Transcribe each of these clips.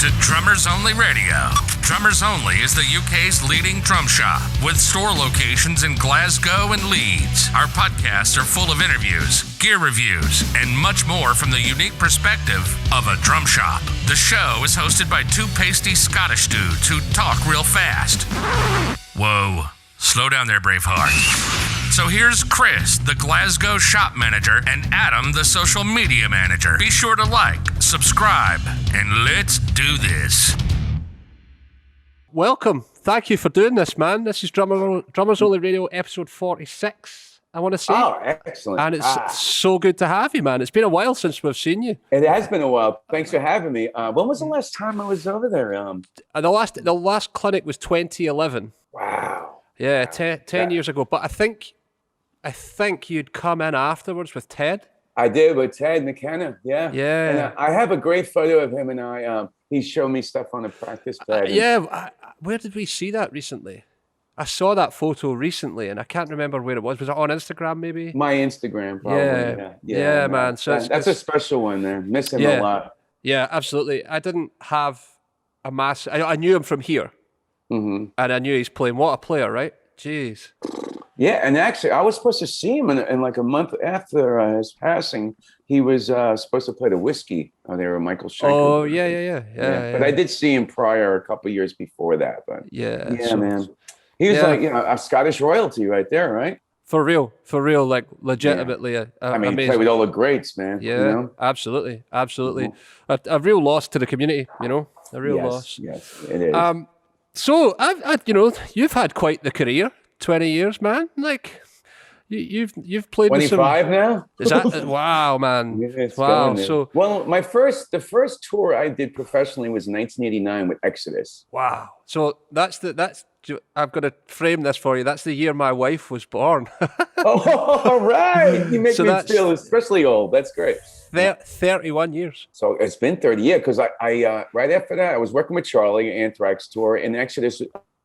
to Drummers Only Radio. Drummers Only is the UK's leading drum shop with store locations in Glasgow and Leeds. Our podcasts are full of interviews, gear reviews, and much more from the unique perspective of a drum shop. The show is hosted by two pasty Scottish dudes who talk real fast. Whoa, slow down there, Braveheart. So here's Chris, the Glasgow shop manager, and Adam, the social media manager. Be sure to like, subscribe, and let's do this. Welcome. Thank you for doing this, man. This is Drummers Only Radio, episode 46, I want to say. Oh, excellent. And it's so good to have you, man. It's been a while since we've seen you. It has been a while. Thanks for having me. When was the last time I was over there? The last clinic was 2011. Wow. Yeah, 10 years ago. But I think you'd come in afterwards with Ted. I did with Ted McKenna. Yeah. Yeah. And I have a great photo of him and I. He showed me stuff on a practice pad. Where did we see that recently? I saw that photo recently, and I can't remember where it was. Was it on Instagram, maybe? My Instagram, probably. Yeah, man. So that's a special one there. Miss him a lot. Yeah, absolutely. I didn't have a mass. I knew him from here, and I knew he's playing. What a player, right? Jeez. Yeah, and actually, I was supposed to see him in like a month after his passing. He was supposed to play the Whiskey there with Michael Schenker. Oh, yeah. But I did see him prior, a couple of years before that. But man, he was like a Scottish royalty right there, right? For real, like legitimately. Yeah. I mean, he played with all the greats, man. Yeah, you know? absolutely. A real loss to the community, a real loss. Yes, it is. So you've had quite the career. 20 years, man. Like you've played 25 now. Is that wow, man? Yeah, wow. So the first tour I did professionally was 1989 with Exodus. Wow. So that's I've got to frame this for you. That's the year my wife was born. Oh, all right. You make me feel especially old. That's great. 31 years. So it's been 30 years because I right after that I was working with Charlie Anthrax tour and Exodus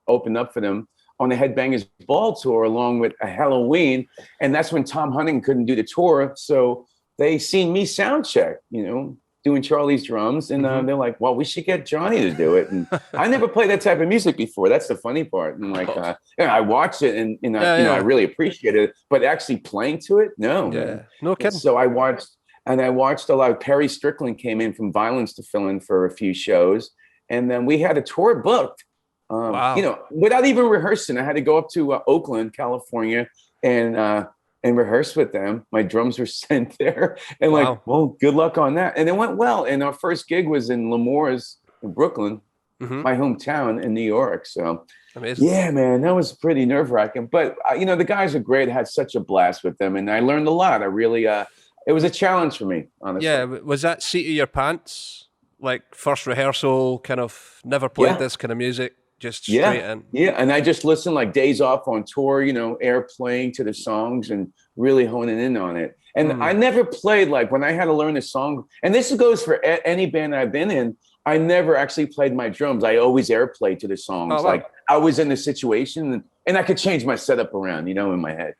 opened up for them on the Headbangers Ball tour along with a Halloween. And that's when Tom Hunting couldn't do the tour. So they seen me sound check, doing Charlie's drums. And they're like, well, we should get Johnny to do it. And I never played that type of music before. That's the funny part. And I watched it and I really appreciated it, but actually playing to it, no. Yeah, no kidding. So I watched a lot of Perry Strickland came in from Violence to fill in for a few shows. And then we had a tour booked. Wow. Without even rehearsing, I had to go up to Oakland, California, and rehearse with them. My drums were sent there, and well, good luck on that. And it went well. And our first gig was in Lemore's in Brooklyn, my hometown in New York. So, amazing. Yeah, man, that was pretty nerve-wracking. But the guys are great. I had such a blast with them, and I learned a lot. I really, it was a challenge for me, honestly. Yeah, was that seat of your pants? Like first rehearsal, kind of never played this kind of music. Just straight in. Yeah, and I just listened like days off on tour, airplaying to the songs and really honing in on it. And I never played like when I had to learn a song, and this goes for any band I've been in, I never actually played my drums. I always airplayed to the songs. Oh, wow. Like I was in the situation and I could change my setup around, in my head.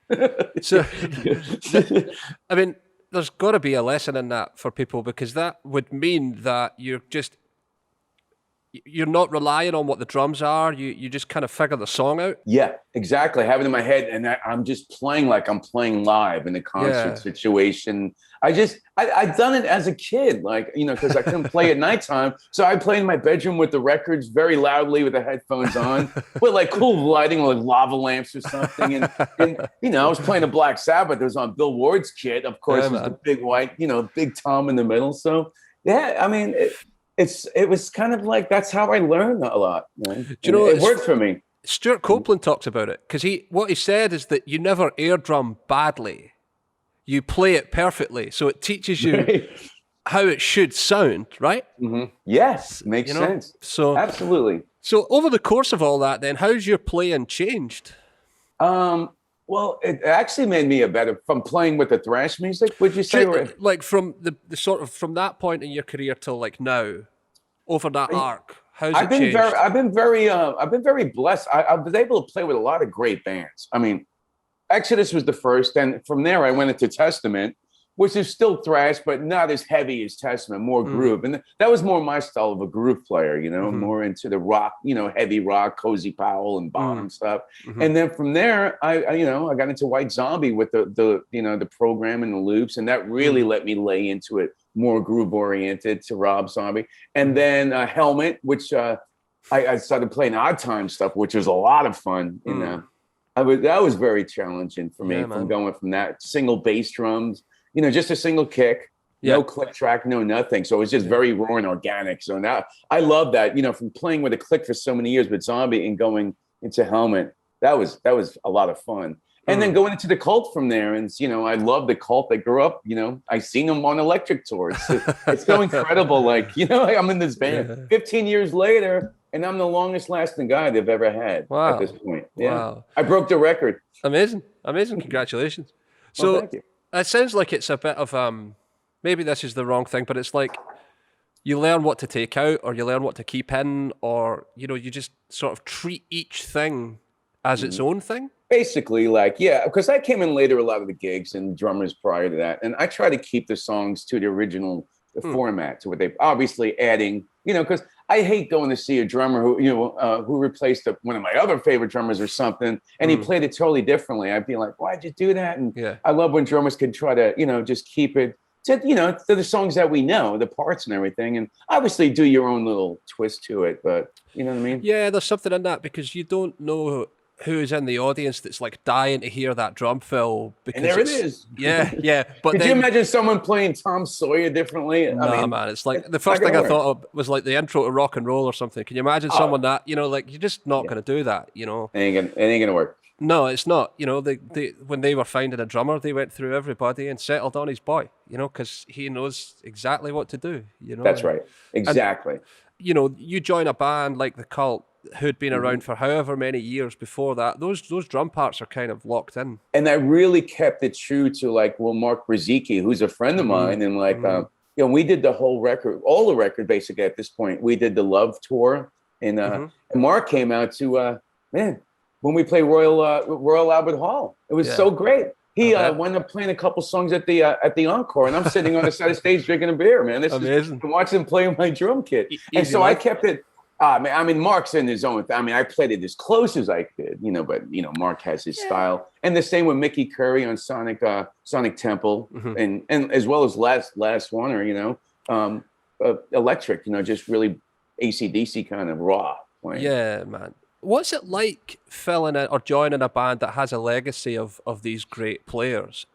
So, I mean, there's got to be a lesson in that for people because that would mean that you're not relying on what the drums are. You just kind of figure the song out. Yeah, exactly. I have it in my head, and I'm just playing like I'm playing live in a concert situation. I've done it as a kid, because I couldn't play at nighttime, so I played in my bedroom with the records very loudly with the headphones on, with like cool lighting, like lava lamps or something. And I was playing a Black Sabbath that was on Bill Ward's kit. Of course, it was the big white, big tom in the middle. So yeah, I mean. It was kind of like that's how I learned a lot. Do you know it worked for me? Stuart Copeland talks about it because what he said is that you never air drum badly, you play it perfectly. So it teaches you how it should sound, right? Mm-hmm. Yes, makes sense. So absolutely. So over the course of all that, then how's your playing changed? Well, it actually made me from playing with the thrash music. Would you say, like from the sort of from that point in your career till like now, over that arc? How's it changed? I've been very blessed. I was able to play with a lot of great bands. I mean, Exodus was the first, and from there I went into Testament, which is still thrash, but not as heavy as Testament, more groove. And that was more my style of a groove player, you know, more into the rock, you know, heavy rock, Cozy Powell and bottom stuff. And then from there, I you know, I got into White Zombie with the you know, the program and the loops, and that really let me lay into it more groove oriented to Rob Zombie. And then Helmet, which I started playing odd time stuff, which was a lot of fun. You know, that was very challenging for me from going from that single bass drums, you know, just a single kick, no click track, no nothing. So it was just very raw and organic. So now I love that, you know, from playing with a click for so many years with Zombie and going into Helmet, that was a lot of fun. And then going into the Cult from there, and you know, I love the Cult. I grew up, you know, I seen them on electric tours. It's so incredible. Like, you know, I'm in this band 15 years later, and I'm the longest lasting guy they've ever had at this point. Yeah, I broke the record. Amazing, congratulations. So Well, thank you. it sounds like it's a bit of maybe this is the wrong thing, but it's like you learn what to take out, or you learn what to keep in, or you know, you just sort of treat each thing as its own thing. Basically, like, yeah, because I came in later a lot of the gigs and drummers prior to that, and I try to keep the songs to the original format, to what they obviously adding, you know, because I hate going to see a drummer who, you know, who replaced one of my other favorite drummers or something, and he played it totally differently. I'd be like, why'd you do that? And I love when drummers can try to, you know, just keep it to, you know, to the songs that we know, the parts and everything, and obviously do your own little twist to it. But you know what I mean? Yeah, there's something in that, because you don't know who's in the audience that's like dying to hear that drum fill. Because and there it is. Yeah. But could you imagine someone playing Tom Sawyer differently? Nah, man, it's like the first thing I thought of was like the intro to Rock and Roll or something. Can you imagine someone that, you know, like you're just not going to do that, you know? It ain't gonna work. No, it's not. You know, they when they were finding a drummer, they went through everybody and settled on his boy, you know, because he knows exactly what to do, you know? That's right. Exactly. And, you know, you join a band like the Cult, who'd been around for however many years before that, those drum parts are kind of locked in. And I really kept it true to like, well, Mark Brzezicki, who's a friend of mine, and like, you know, we did the whole record, all the record basically at this point. We did the Love tour, and Mark came out to man, when we played Royal Albert Hall, it was so great. He wound up playing a couple songs at the encore, and I'm sitting on the side of stage drinking a beer, man. This amazing. I'm watching him play my drum kit, and so I kept it. I mean, Mark's in his own. I mean, I played it as close as I could, you know. But you know, Mark has his style, and the same with Mickey Curry on Sonic Temple, and as well as Last Warner, you know, Electric, you know, just really AC/DC kind of raw playing. Yeah, man. What's it like filling in or joining a band that has a legacy of these great players?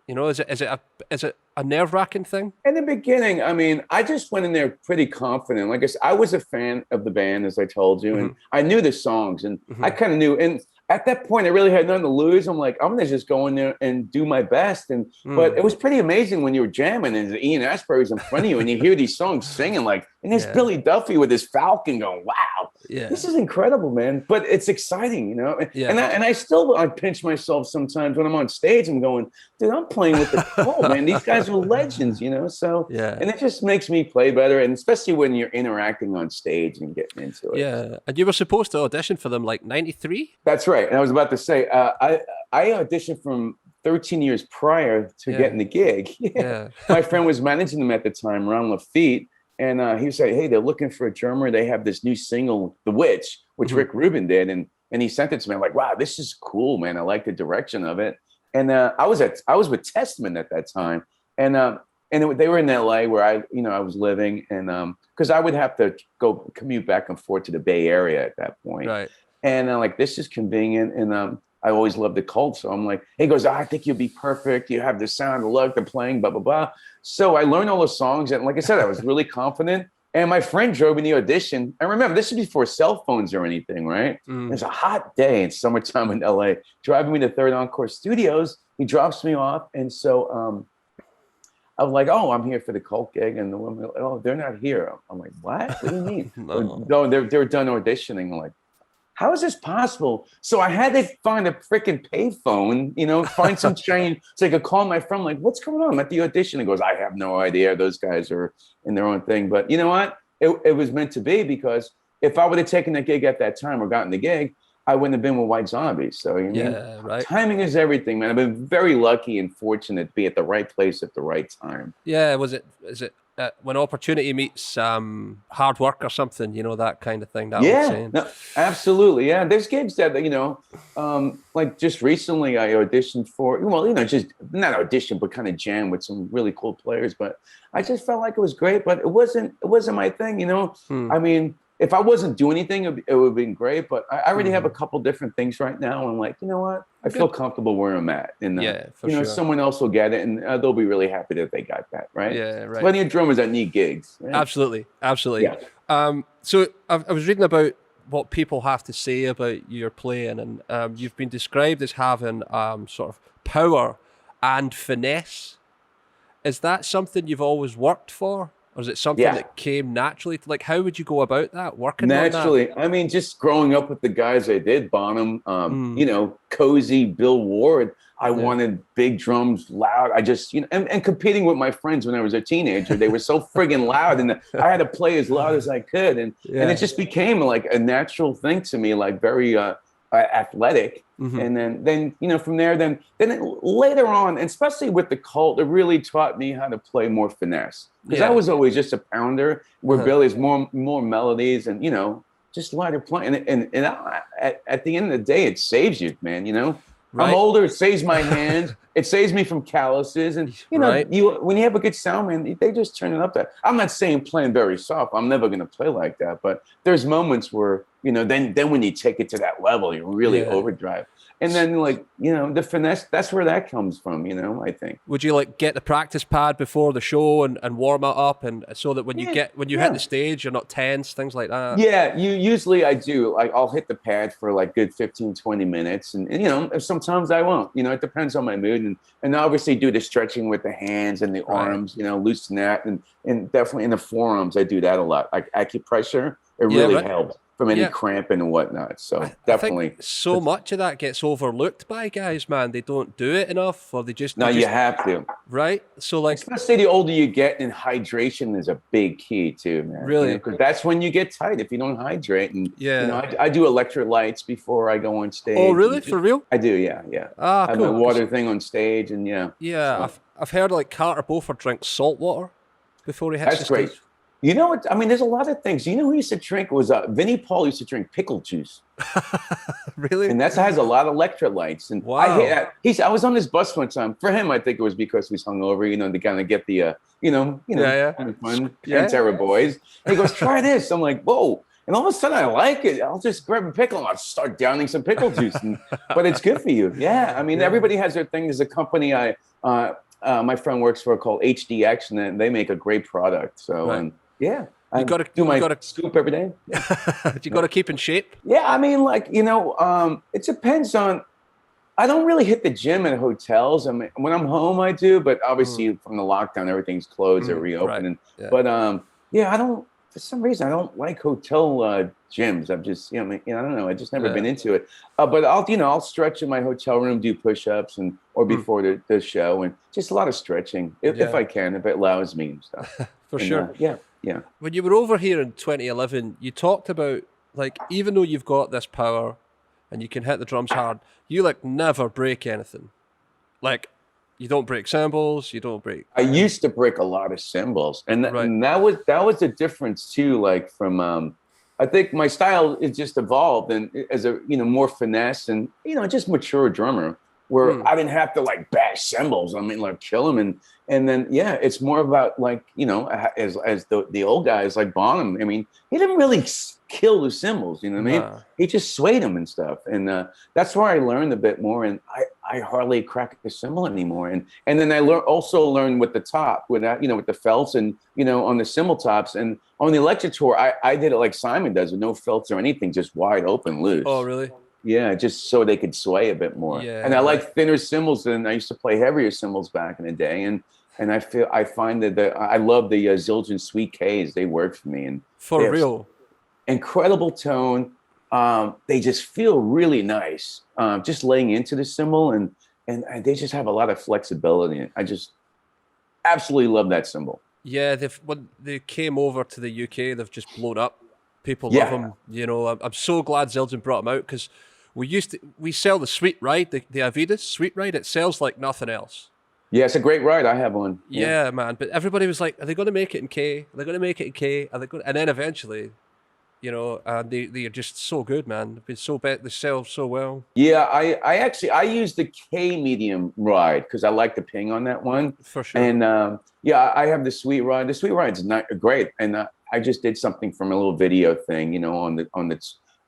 You know, is it a nerve-wracking thing? In the beginning, I mean, I just went in there pretty confident. Like I said, I was a fan of the band, as I told you, and I knew the songs, and I kind of knew. And at that point, I really had nothing to lose. I'm like, I'm gonna just go in there and do my best. And but it was pretty amazing when you were jamming and Ian Astbury's in front of you, and you hear these songs singing like, and there's Billy Duffy with his Falcon going, wow, this is incredible, man. But it's exciting, you know. And I pinch myself sometimes when I'm on stage. I'm going, dude, I'm playing with the Cult, man. These guys are legends, you know. So and it just makes me play better, and especially when you're interacting on stage and getting into it. Yeah, and you were supposed to audition for them like '93. That's right. And I was about to say, I auditioned from 13 years prior to getting the gig. My friend was managing them at the time, Ron Lafitte, and he said, hey, they're looking for a drummer. They have this new single, The Witch, which Rick Rubin did, and he sent it to me. I'm like, wow, this is cool, man. I like the direction of it. And I was with Testament at that time, and they were in LA where I was living, and because I would have to go commute back and forth to the Bay Area at that point. Right. And I'm like, this is convenient. And I always loved the Cult. So I'm like, he goes, I think you'll be perfect. You have the sound, the look, the playing, blah, blah, blah. So I learned all the songs. And like I said, I was really confident. And my friend drove me to the audition. And remember, this is before cell phones or anything, right? It's a hot day in summertime in LA. Driving me to Third Encore Studios. He drops me off. And so I was like, oh, I'm here for the Cult gig. And the woman, oh, they're not here. I'm like, what? What do you mean? No, they're done auditioning. I'm like, how is this possible? So I had to find a freaking payphone, you know, find some train so I could call my friend, like, what's going on? I'm at the audition. He goes, I have no idea. Those guys are in their own thing. But you know what? It was meant to be, because if I would have taken the gig at that time or gotten the gig, I wouldn't have been with White Zombies. So you Yeah, right. timing is everything, man. I've been very lucky and fortunate to be at the right place at the right time. Yeah, is it when opportunity meets hard work or something, that kind of thing, that old Yeah, saying. no, absolutely. Yeah, there's gigs that like just recently I auditioned for. Well, just not audition, but kind of jam with some really cool players. But I just felt like it was great, but it wasn't my thing. I mean, if I wasn't doing anything, it would have been great. But I already have a couple different things right now. And I'm like, you know what? I feel comfortable where I'm at. And, Yeah, for sure. someone else will get it and they'll be really happy that they got that, right? Yeah, right. Plenty of drummers that need gigs. Right? Absolutely. Yeah. So I was reading about what people have to say about your playing, and you've been described as having sort of power and finesse. Is that something you've always worked for? Or is it something that came naturally? Like, how would you go about that, working naturally? on that? I mean, just growing up with the guys I did, Bonham, Cozy, Bill Ward, I wanted big drums, loud. I just, and competing with my friends when I was a teenager, they were so friggin' loud, and I had to play as loud as I could. And it just became like a natural thing to me, like very athletic. And then from there, then later on, and especially with the cult, it really taught me how to play more finesse. Because I was always just a pounder, where Billy's more melodies and just lighter playing. And at the end of the day, it saves you, man. Right. I'm older. It saves my hands. It saves me from calluses. And when you have a good sound, man, they just turn it up. I'm not saying playing very soft. I'm never going to play like that. But there's moments where then when you take it to that level, you really overdrive. And then the finesse, that's where that comes from, I think. Would you get the practice pad before the show and warm it up, and so that when you hit the stage, you're not tense, things like that? Yeah, usually I do. I'll hit the pad for like good 15, 20 minutes. And sometimes I won't. It depends on my mood. And obviously do the stretching with the hands and the arms, loosen that. And definitely in the forearms, I do that a lot. Like acupressure, it really helps from any cramping and whatnot. So definitely. I think so much of that gets overlooked by guys, man. They don't do it enough, or you have to. Right? So especially the older you get, and hydration is a big key too, man. Really? Because that's when you get tight if you don't hydrate. And I do electrolytes before I go on stage. Oh, really? For real? I do, yeah. Ah, I have cool. my water thing on stage, and Yeah, so. I've heard Carter Beauford drinks salt water before he hits the stage. That's great. You know what? I mean, there's a lot of things. Who used to drink was Vinnie Paul used to drink pickle juice. Really? And that has a lot of electrolytes. And wow. I was on this bus one time. For him, I think it was because he was hungover, to kind of get the, kind of fun Pantera boys. And he goes, try this. I'm like, whoa. And all of a sudden, I like it. I'll just grab a pickle and I'll start downing some pickle juice. But it's good for you. Yeah. I mean, everybody has their thing. There's a company my friend works for called HDX, and they make a great product. So, yeah. You got to do my scoop every day. You got to keep in shape. Yeah, I mean, it depends on. I don't really hit the gym at hotels. I mean, when I'm home, I do, but obviously from the lockdown, everything's closed or reopened. Right. But I don't. For some reason, I don't like hotel gyms. I've just, I don't know. I just never been into it. But I'll stretch in my hotel room, do push-ups, or before the show, and just a lot of stretching if I can, if it allows me and stuff. For sure. Yeah. When you were over here in 2011, you talked about even though you've got this power and you can hit the drums hard, you never break anything. You don't break cymbals, you don't break. I used to break a lot of cymbals, and that was the difference too. From I think my style is just evolved, and as a more finesse and just mature drummer, where I didn't have to bash cymbals. I mean, kill them, and then it's more about as the old guys like Bonham. I mean, he didn't really kill the cymbals. You know what I mean? He just swayed them and stuff, and that's where I learned a bit more. And I hardly crack a cymbal anymore. And then I also learned with the top, with that with the felts and on the cymbal tops, and on the electric tour, I did it like Simon does with no felts or anything, just wide open, loose. Oh, really? Yeah, just so they could sway a bit more. Yeah, and I like thinner cymbals than I used to play heavier cymbals back in the day. And I find that I love the Zildjian Sweet K's. They work for me. And for real. Incredible tone. They just feel really nice. Just laying into the cymbal, and they just have a lot of flexibility. I just absolutely love that cymbal. Yeah, when they came over to the UK, they've just blown up. People love them. I'm so glad Zildjian brought them out, because we sell the Sweet Ride, the Aveda Sweet Ride. It sells like nothing else. Yeah, it's a great ride. I have one. Yeah, man. But everybody was like, are they going to make it in K? Are they going to make it in K? Are they going? And then eventually, they are just so good, man. They've been so bad. They sell so well. Yeah, I use the K medium ride because I like the ping on that one. For sure. And I have the Sweet Ride. The Sweet Ride's not great. And I just did something from a little video thing, on the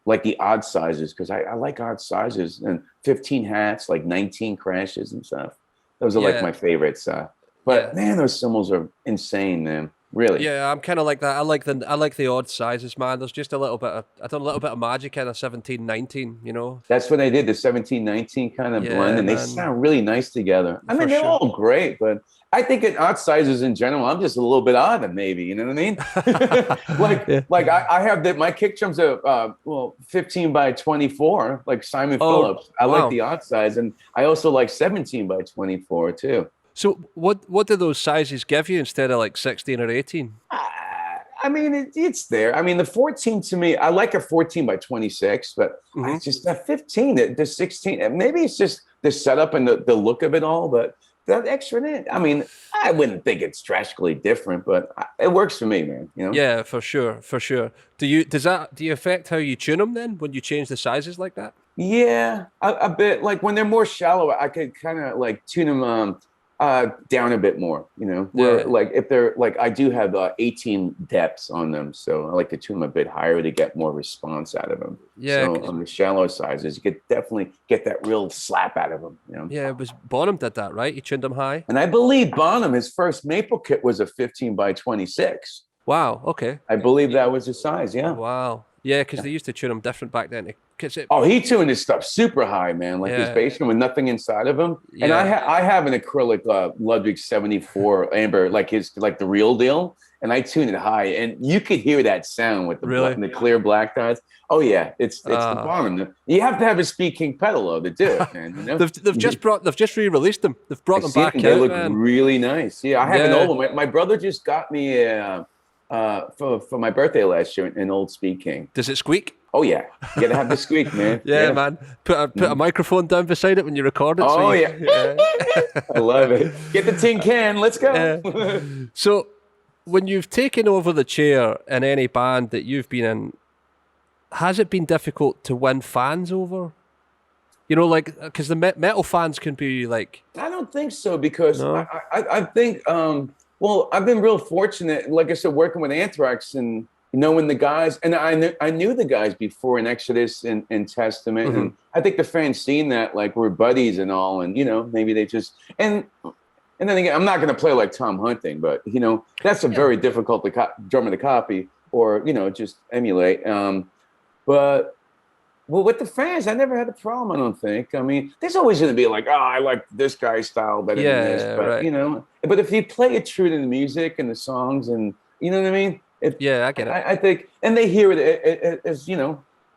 like the odd sizes because I like odd sizes and 15 hats, like 19 crashes and stuff. Those are like my favorites. But man, those cymbals are insane, man. Really? Yeah, I'm kind of like that. I like the odd sizes, man. There's just a little bit of magic in a 17-19, That's what I did, the 17-19 kind of blend, and they sound really nice together. I mean, they're all great, but I think in odd sizes in general, I'm just a little bit odd, maybe. You know what I mean? Like I have my kick drums are 15 by 24, like Simon Phillips. I like the odd size, and I also like 17 by 24 too. So what do those sizes give you instead of like 16 or 18? I mean, it's there. I mean, the 14 to me, I like a 14 by 26, but it's just that 15, the 16, maybe it's just the setup and the look of it all, but that extra in it, I mean, I wouldn't think it's drastically different, but it works for me, man. Yeah, for sure. Do you affect how you tune them then when you change the sizes like that? Yeah, a bit. Like when they're more shallow, I could kind of like tune them down a bit more, where like if they're like, I do have 18 depths on them, so I like to tune them a bit higher to get more response out of them. Yeah. So on the shallow sizes, you could definitely get that real slap out of them. Yeah, it was Bonham did that, right? He tuned them high. And I believe Bonham, his first maple kit was a 15 by 26. Wow. Okay. I believe that was the size. Yeah. Wow. Yeah, because they used to tune them different back then. He tuned his stuff super high, man. Like his bass drum with nothing inside of him. Yeah. And I have an acrylic Ludwig 74 amber, like the real deal. And I tune it high, and you could hear that sound with the clear black dots. Oh yeah, it's the bottom. You have to have a Speed King pedal though to do it, man. They've just re-released them. They've brought them back. They look really nice. Yeah, I have an old one. My brother just got me for my birthday last year, an old Speed King. Does it squeak? Oh yeah, you gotta have the squeak, man. Yeah, man. Put a microphone down beside it when you record it. Oh yeah. I love it. Get the tin can. Let's go. So, when you've taken over the chair in any band that you've been in, has it been difficult to win fans over? Like because the metal fans can be like. I don't think so because I think I've been real fortunate. Like I said, working with Anthrax and knowing the guys, and I knew the guys before in Exodus and Testament, and I think the fans seen that like we're buddies and all, and maybe they just and then again, I'm not going to play like Tom Hunting, but that's a very difficult drummer to copy or just emulate. But with the fans, I never had a problem. I don't think. I mean, there's always going to be like, I like this guy's style better than this, but But if you play it true to the music and the songs, and you know what I mean. I get it. I think, and they hear it as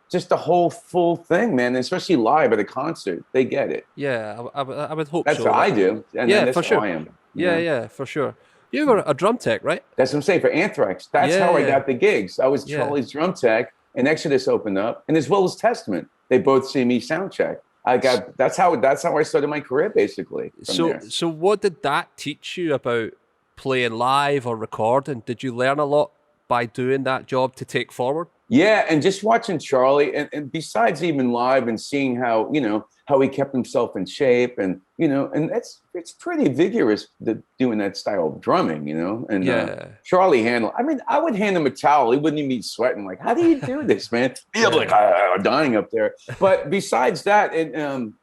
just the whole full thing, man. Especially live at a concert, they get it. Yeah, I would hope that's so. That's what I do. And that's for sure. How I am. Yeah, for sure. You were a drum tech, right? That's what I'm saying for Anthrax. That's how I got the gigs. I was Charlie's drum tech, and Exodus opened up, and as well as Testament, they both see me sound check. That's how I started my career, basically. So what did that teach you about playing live or recording? Did you learn a lot by doing that job to take forward? Yeah, and just watching Charlie, and besides even live and seeing how he kept himself in shape, and and it's pretty vigorous doing that style of drumming, and Charlie handled. I mean, I would hand him a towel, he wouldn't even be sweating. Like, how do you do this, man? He'd be like dying up there. But besides that, in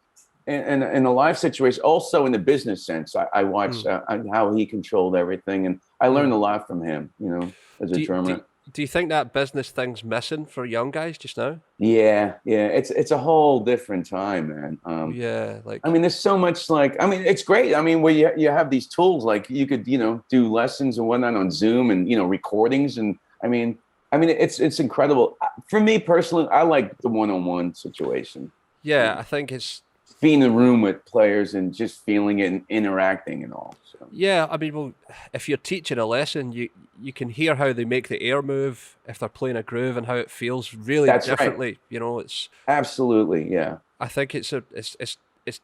a live situation, also in the business sense, I watched how he controlled everything, and I learned a lot from him, as a drummer. Do you think that business thing's missing for young guys just now? Yeah. It's a whole different time, man. I mean, there's so much it's great. I mean, where you have these tools, like you could, do lessons and whatnot on Zoom and, recordings. And I mean, it's incredible. For me personally, I like the one-on-one situation. Yeah, I think it's being in the room with players and just feeling it and interacting and all. So. Yeah, I mean, well, if you're teaching a lesson, you can hear how they make the air move if they're playing a groove and how it feels really differently. Right. You know, it's absolutely, yeah. I think it's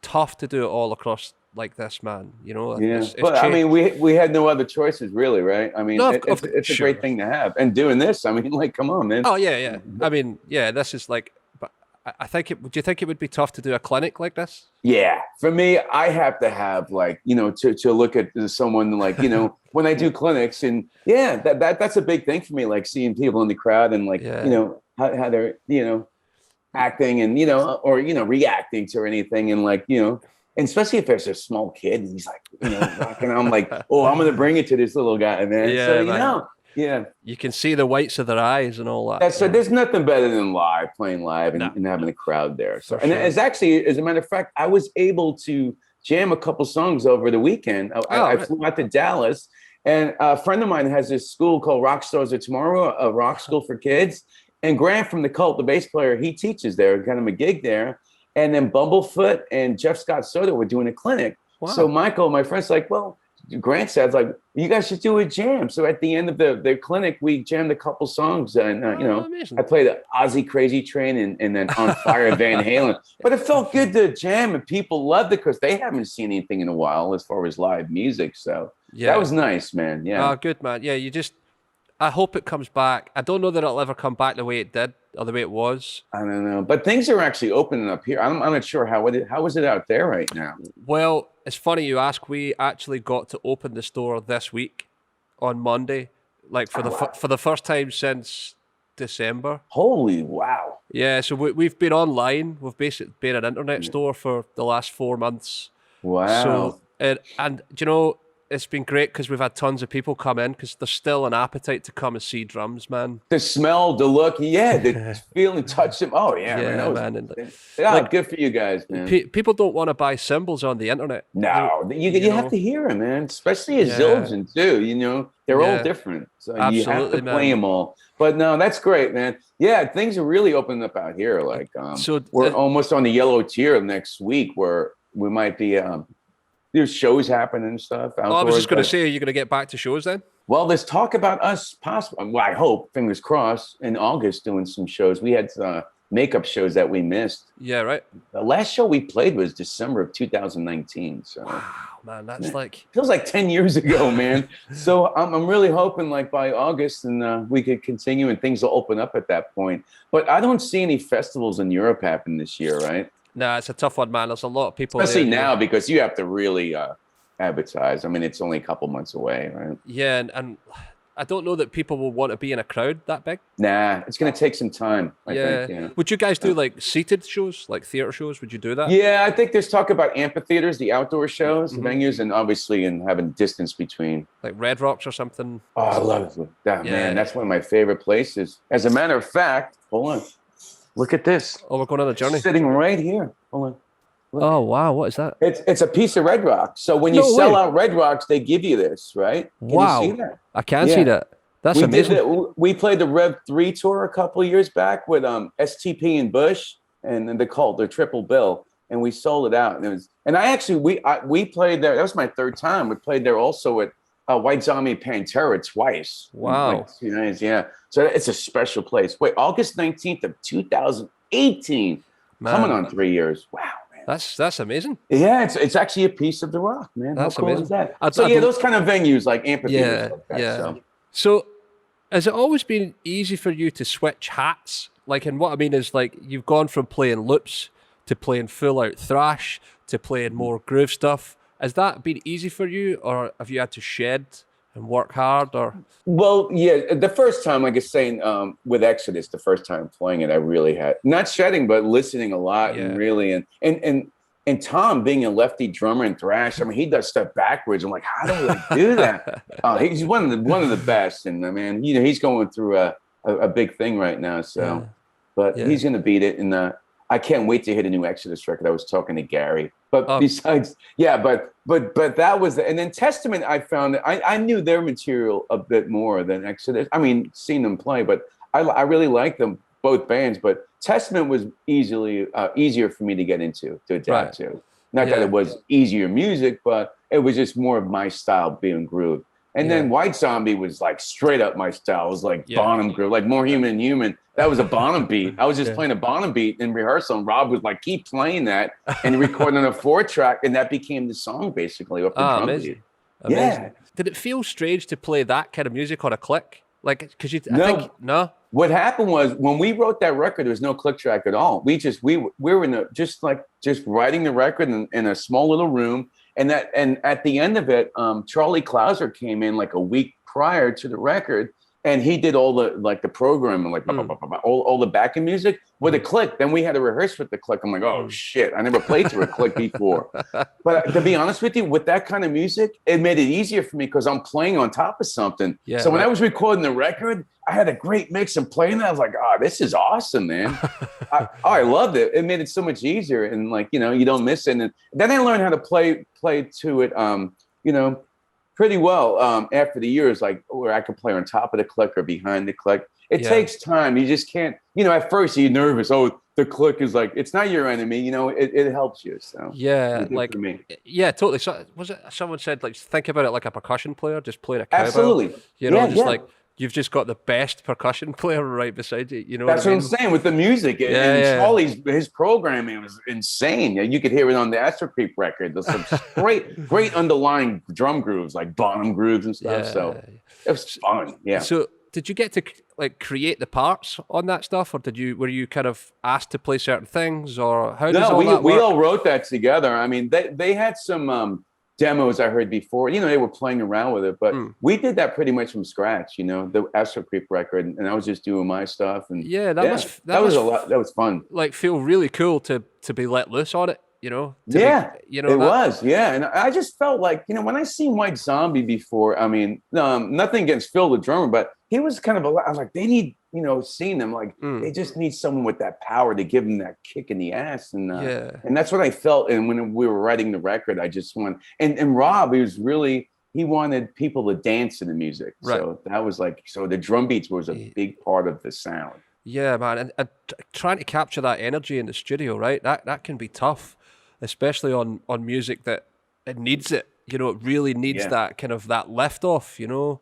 tough to do it all across like this, man. You know, yeah. But I mean, we had no other choices, really, right? I mean, no, it's a great thing to have. And doing this, I mean, like, come on, man. Oh yeah. I mean, yeah, this is like. I think do you think it would be tough to do a clinic like this? Yeah, for me, I have to have like, you know, to look at someone like, you know, when I do clinics and that's a big thing for me, like seeing people in the crowd and like, you know, how they're, you know, acting and, you know, or, you know, reacting to anything and like, you know, and especially if there's a small kid and he's like, you know, rocking, I'm like, oh, I'm going to bring it to this little guy, man. Yeah, so, you know. Yeah, you can see the whites of their eyes and all that. So there's nothing better than playing live and having a crowd there. So and it's actually, as a matter of fact, I was able to jam a couple songs over the weekend. I flew out to Dallas, and a friend of mine has this school called Rock Stars of Tomorrow, a rock school for kids. And Grant from the Cult, the bass player, he teaches there, got him a gig there. And then Bumblefoot and Jeff Scott Soto were doing a clinic. Wow. So Michael, my friend's like, well, Grant said, like, you guys should do a jam. So at the end of the clinic, we jammed a couple songs. And, you know, amazing. I played Ozzy Crazy Train and then On Fire Van Halen. But it felt good to jam, and people loved it because they haven't seen anything in a while as far as live music. So that was nice, man. Yeah. Oh, good, man. Yeah, I hope it comes back. I don't know that it'll ever come back the way it did or the way it was. I don't know. But things are actually opening up here. I'm not sure how is it out there right now? Well, it's funny you ask. We actually got to open the store this week on Monday, like for the first time since December. Holy wow. Yeah, so we've been online. We've basically been an internet store for the last 4 months. Wow. So, and you know, it's been great because we've had tons of people come in because there's still an appetite to come and see drums, man. The smell, the look, the feel and touch them. Oh, yeah, man. Like, good for you guys, man. People don't want to buy cymbals on the internet. No, you have to hear them, man. Especially a Zildjian, too. You know, they're all different. So you have to play them all. But no, that's great, man. Yeah, things are really opening up out here. Like, we're almost on the yellow tier next week where we might be... there's shows happening and stuff. Outdoors, I was just going to say, are you going to get back to shows then? Well, there's talk about us possibly, well, I hope, fingers crossed, in August doing some shows. We had makeup shows that we missed. Yeah, right. The last show we played was December of 2019. So, wow, man, that's like... Feels like 10 years ago, man. So I'm really hoping like by August and we could continue and things will open up at that point. But I don't see any festivals in Europe happen this year, right? No, it's a tough one, man. There's a lot of people, especially now because you have to really advertise. I mean, it's only a couple months away, right? Yeah, and I don't know that people will want to be in a crowd that big. Nah, it's going to take some time. I think, yeah. Would you guys do like seated shows, like theater shows? Would you do that? Yeah, I think there's talk about amphitheaters, the outdoor shows, the venues, and obviously having distance between. Like Red Rocks or something. Oh, I love it. Man, that's one of my favorite places. As a matter of fact, hold on. Look at this. Oh, we're going on a journey. Sitting right here. Hold on. Look. Oh, wow. What is that? It's a piece of Red Rock. So when you sell out Red Rocks, they give you this, right? Can you see that? I can see that. That's amazing. We played the Rev 3 tour a couple of years back with STP and Bush and the Cult, the triple bill, and we sold it out. And I actually, we played there. That was my third time. We played there also at White Zombie Pantera twice. Wow. Like 2 nights, yeah. So it's a special place. Wait, August 19th of 2018. Man. Coming on 3 years. Wow, man. That's amazing. Yeah, it's actually a piece of the rock, man. That's How cool amazing. Is that? So those kind of venues like amphitheaters. Like that, yeah. So has it always been easy for you to switch hats? Like, and what I mean is like you've gone from playing loops to playing full out thrash to playing more groove stuff. Has that been easy for you, or have you had to shed and work hard? Or well, yeah, the first time, like I was saying, with Exodus, the first time playing it, I really had not shedding, but listening a lot and really and Tom being a lefty drummer and thrash, I mean, he does stuff backwards. I'm like, how do I do that? He's one of the best, and I mean, you know, he's going through a big thing right now. So, but he's gonna beat it, and I can't wait to hit a new Exodus record. I was talking to Gary. But besides, but that was, and then Testament, I found that I knew their material a bit more than Exodus. I mean, seeing them play, but I really like them. both bands, but Testament was easier for me to get into, to adapt to. Not that it was easier music, but it was just more of my style being grooved. And then White Zombie was like straight up my style. It was like Bonham groove, like More Human Than Human. That was a Bonham beat. I was just playing a Bonham beat in rehearsal, and Rob was like, keep playing that, and recording on a 4-track, and that became the song basically off the drum beat. Yeah. Did it feel strange to play that kind of music on a click? Like, because I think What happened was when we wrote that record, there was no click track at all. We were in just writing the record in a small little room. And at the end of it, Charlie Clouser came in like a week prior to the record, and he did all the programming, like all the backing music with a click. Then we had to rehearse with the click. I'm like, oh shit, I never played to a click before. But to be honest with you, with that kind of music, it made it easier for me because I'm playing on top of something. Yeah, so when I was recording the record, I had a great mix and playing that. I was like, oh, this is awesome, man. I loved it. It made it so much easier, and like, you know, you don't miss it. And then I learned how to play to it, you know, pretty well after the years, like where I could play on top of the click or behind the click. It takes time. You just can't, you know, at first you're nervous. Oh, the click is like, it's not your enemy, you know, it helps you. So like, yeah, totally. So was it someone said, like, think about it like a percussion player, just playing a cowbell. Absolutely. You know, like, you've just got the best percussion player right beside you. You know, that's what I'm saying with the music. And Charlie's his programming was insane. You could hear it on the Astro Creep record. There's some great underlying drum grooves, like bottom grooves and stuff. So it was fun. Yeah. So did you get to like create the parts on that stuff, or were you kind of asked to play certain things, or how does all that work? We all wrote that together. I mean, they had some demos I heard before, you know, they were playing around with it, but we did that pretty much from scratch, you know, the Astro Creep record, and I was just doing my stuff. And that was fun. Like, feel really cool to be let loose on it, you know? It was. And I just felt like, you know, when I seen White Zombie before, I mean, nothing against Phil, the drummer, but he was kind of I was like, they need, you know, seeing them, like they just need someone with that power to give them that kick in the ass. And that's what I felt. And when we were writing the record, I just and Rob, he wanted people to dance to the music. Right. So that was like, so the drum beats was a big part of the sound. Yeah, man. And trying to capture that energy in the studio, right? That can be tough, especially on music that it needs it. You know, it really needs that kind of that lift off, you know.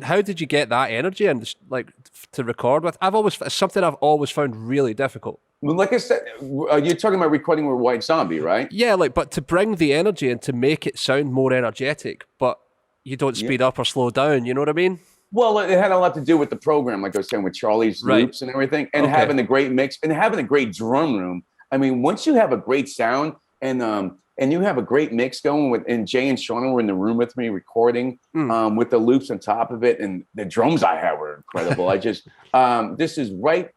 How did you get that energy and like to record with? It's something I've always found really difficult. Well, like I said, you're talking about recording with White Zombie, right? Yeah, but to bring the energy and to make it sound more energetic, but you don't speed up or slow down, you know what I mean? Well, it had a lot to do with the program, like I was saying, with Charlie's loops and everything, and having a great mix and having a great drum room. I mean, once you have a great sound and you have a great mix going and Jay and Shauna were in the room with me recording with the loops on top of it, and the drums I had were incredible. I just this is right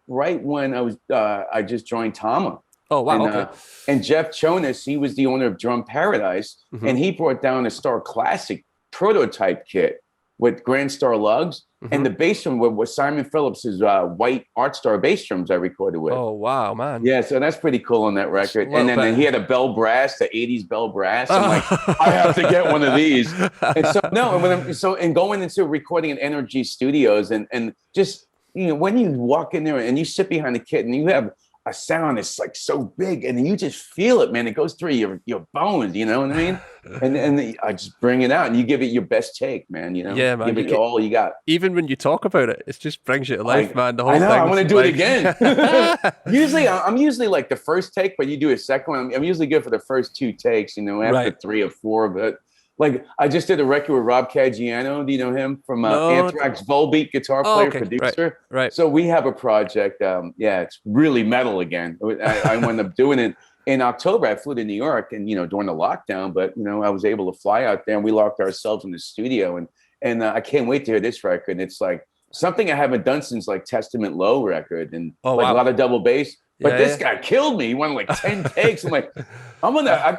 when I just joined Tama. Oh wow! And Jeff Chonis, he was the owner of Drum Paradise, and he brought down a Star Classic prototype kit with Grand Star lugs, and the bass drum was Simon Phillips's white Art Star bass drums I recorded with. Oh wow, man! Yeah, so that's pretty cool on that record. And then he had a Bell Brass, the '80s Bell Brass. I'm like, I have to get one of these. And so, and going into recording in Energy Studios, and just, you know, when you walk in there and you sit behind the kit and you have a sound that's like so big, and you just feel it, man. It goes through your bones, you know what I mean? and I just bring it out, and you give it your best take, man. You know, yeah, man. Give it all you got. Even when you talk about it, it just brings you to life, man. The whole I know. thing. I want to do it again. I'm usually like the first take, but you do a second one. I'm usually good for the first 2 takes. You know, after 3 or 4, but. Like, I just did a record with Rob Caggiano. Do you know him from Anthrax? Volbeat guitar player, producer. Right. So we have a project. It's really metal again. I wound up doing it in October. I flew to New York, and during the lockdown, but I was able to fly out there, and we locked ourselves in the studio, and I can't wait to hear this record. It's like something I haven't done since like Testament Low record, and a lot of double bass. But this guy killed me. He won like 10 takes. I'm like,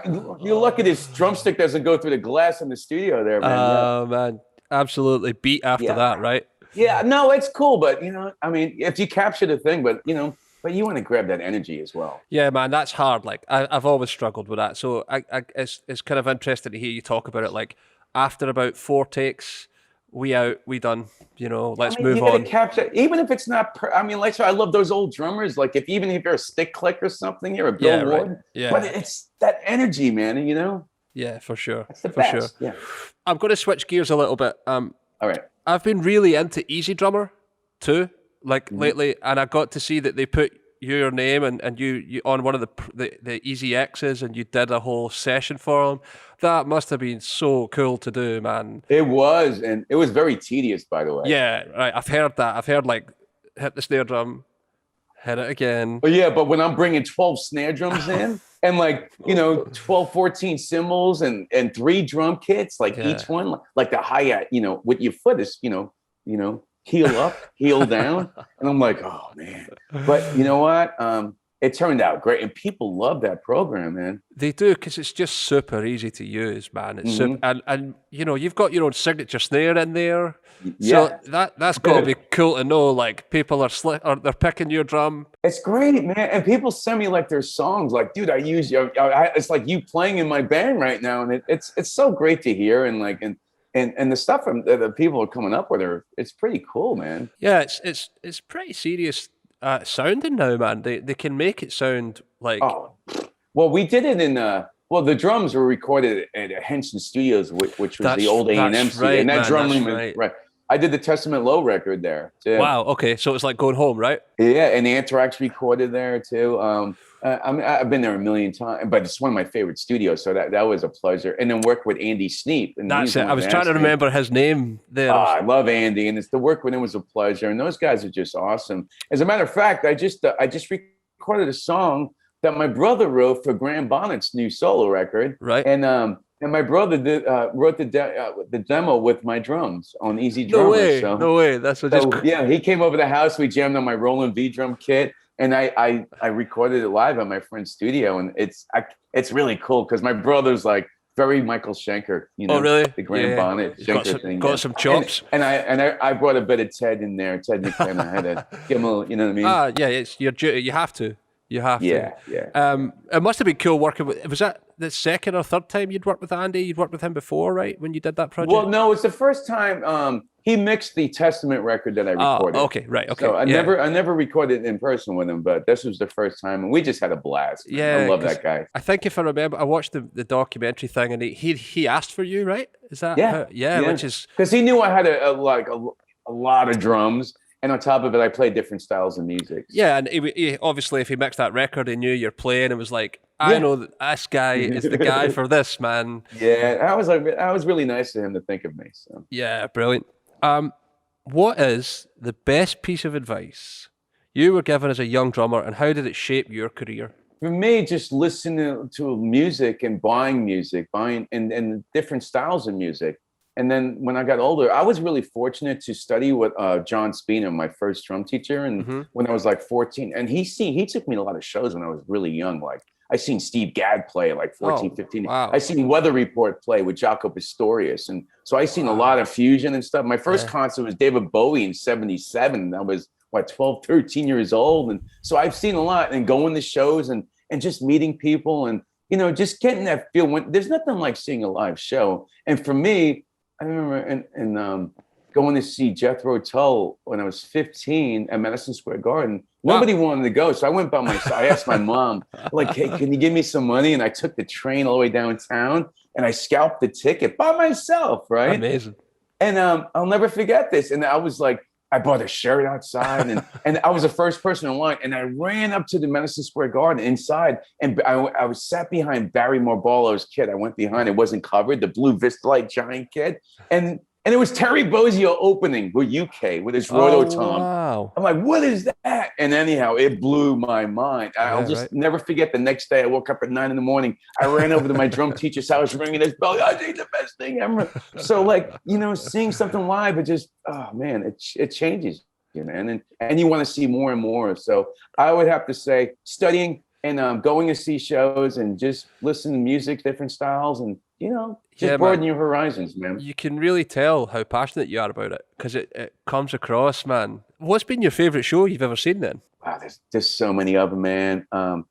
you're lucky this drumstick doesn't go through the glass in the studio there, man. Oh, man. Absolutely beat after that, right? Yeah, no, it's cool. But, I mean, if you capture the thing, but you want to grab that energy as well. Yeah, man, that's hard. Like, I've always struggled with that. So it's kind of interesting to hear you talk about it. Like, after about 4 takes, we out, we done. You know, let's I mean, move you gotta on. capture, even if it's not. I mean, like, so I love those old drummers. Like, if even if you're a stick click or something, you're a Yeah, Bill right. Ward. Yeah, But it's that energy, man. And yeah, for sure, that's the for sure. best. Yeah. I'm going to switch gears a little bit. All right. I've been really into Easy Drummer too, like Mhm. lately, and I got to see that they put your name and you on one of the Easy X's, and you did a whole session for them. That must have been so cool to do, man. It was, and it was very tedious, by the way. Yeah, right. I've heard that. I've heard like hit the snare drum, hit it again. But yeah, but when I'm bringing 12 snare drums in and like, 12, 14 cymbals and 3 drum kits, like Yeah. each one, like the hi-hat, with your foot is, heel up, heel down. And I'm like, oh man. But you know what? It turned out great. And people love that program, man. They do, because it's just super easy to use, man. It's super, and you've got your own signature snare in there. Yeah. So that's got to be cool to know. Like people are or they're picking your drum. It's great, man. And people send me like their songs, like, dude, I use you. It's like you playing in my band right now, and it's so great to hear. And like and the stuff that people are coming up with it's pretty cool, man. Yeah, it's pretty serious sounding now, man. They can make it sound like. Oh, well, we did it in the drums were recorded at Henson Studios, which was the old A&M studio, right, and that man, drum room, right. I did the Testament Low record there too. Wow. Okay, so it's like going home, right? Yeah, and Anthrax recorded there too. I've been there a million times, but it's one of my favorite studios, so that was a pleasure. And then work with Andy Seana. And that's it. I was trying to remember his name there. I love Andy, and it's the work with him was a pleasure. And those guys are just awesome. As a matter of fact, I just recorded a song that my brother wrote for Graham Bonnet's new solo record, right? And my brother wrote the demo with my drums on Easy Drummer. No way. That's just yeah. He came over the house. We jammed on my Roland V drum kit, and I recorded it live at my friend's studio. And it's really cool because my brother's like very Michael Schenker. Oh, really? The Graham Bonnet Schenker thing. Got some chops. And I brought a bit of Ted in there. Ted McKenna. I had to give him a little, you know what I mean? Yeah. It's your duty. You have to. Yeah. It must have been cool working with. Was that the second or third time you'd worked with Andy? You'd worked with him before, right? When you did that project? Well, no, it's the first time. He mixed the Testament record that I recorded. Oh, okay, right, okay. So I never recorded in person with him, but this was the first time, and we just had a blast. Man. Yeah, I love that guy. I think if I remember, I watched the documentary thing, and he asked for you, right? Is that yeah? Which is because he knew I had a lot of drums. And on top of it, I played different styles of music. Yeah, and he obviously, if he mixed that record, he knew you're playing. It was like, I know that this guy is the guy for this, man. Yeah, I was really nice to him to think of me. So yeah, brilliant. What is the best piece of advice you were given as a young drummer, and how did it shape your career? For me, just listening to music and buying and different styles of music. And then when I got older, I was really fortunate to study with John Spina, my first drum teacher, and when I was like 14. And he took me to a lot of shows when I was really young. Like I seen Steve Gadd play at like 14, 15. Wow. I seen Weather Report play with Jaco Pastorius. And so I seen a lot of fusion and stuff. My first concert was David Bowie in 77. I was 12, 13 years old. And so I've seen a lot and going to shows and just meeting people and, just getting that feel. When there's nothing like seeing a live show. And for me, I remember going to see Jethro Tull when I was 15 at Madison Square Garden. Nobody wanted to go, so I went by myself. I asked my mom, like, "Hey, can you give me some money?" And I took the train all the way downtown, and I scalped the ticket by myself. Right? Amazing. And I'll never forget this. And I was like, I bought a shirt outside, and I was the first person in line. And I ran up to the Madison Square Garden inside, and I was sat behind Barry Morballo's kid. I went behind; it wasn't covered. The blue Vistalite giant kid, and it was Terry Bozzio opening with UK with his Rototom. Wow! I'm like, what is that? And anyhow, it blew my mind. I'll just never forget. The next day, I woke up at 9 a.m. I ran over to my drum teacher's house, ringing his bell. I think the best thing ever. So, like, seeing something live, it just, oh man, it changes you, man, and you want to see more and more. So, I would have to say, studying and going to see shows and just listening to music, different styles, and just broaden your horizons, man. You can really tell how passionate you are about it because it comes across, man. What's been your favorite show you've ever seen then? Wow, there's so many of them, man.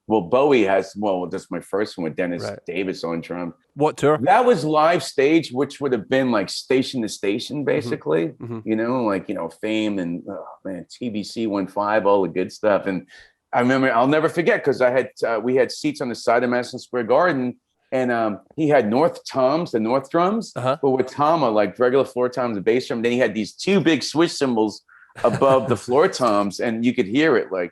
Well, Bowie has, that's my first one with Dennis Davis on drum. What tour? That was live stage, which would have been like station to station, basically. Fame and TBC 15, all the good stuff. And I remember, I'll never forget because we had seats on the side of Madison Square Garden, and he had the North drums, but with Tama, like regular floor toms and bass drum. Then he had these two big swish cymbals above the floor toms, and you could hear it like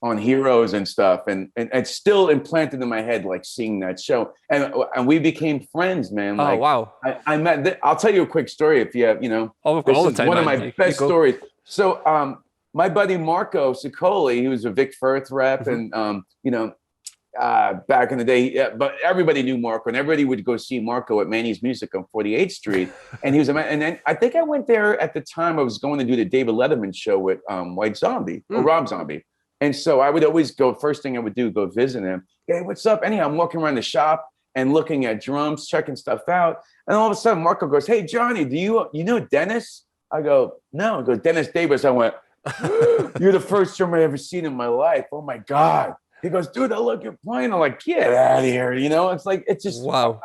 on Heroes and stuff, and it's still implanted in my head, like seeing that show, and we became friends, man. Like, wow! I met. I'll tell you a quick story if you have, all the time, one of my best stories. So, my buddy Marco Ciccoli, he was a Vic Firth rep, and back in the day, but everybody knew Marco, and everybody would go see Marco at Manny's Music on 48th Street. And he was and then I think I went there at the time I was going to do the David Letterman show with White Zombie or Rob Zombie. And so I would always go, first thing I would do, go visit him. Hey, what's up? Anyhow, I'm walking around the shop and looking at drums, checking stuff out. And all of a sudden Marco goes, hey, Johnny, do you know Dennis? I go, no. He goes, Dennis Davis. I went, you're the first drummer I ever seen in my life. Oh my God. He goes, dude, I look, you're playing. I'm like, get out of here. It's like, it's just, wow.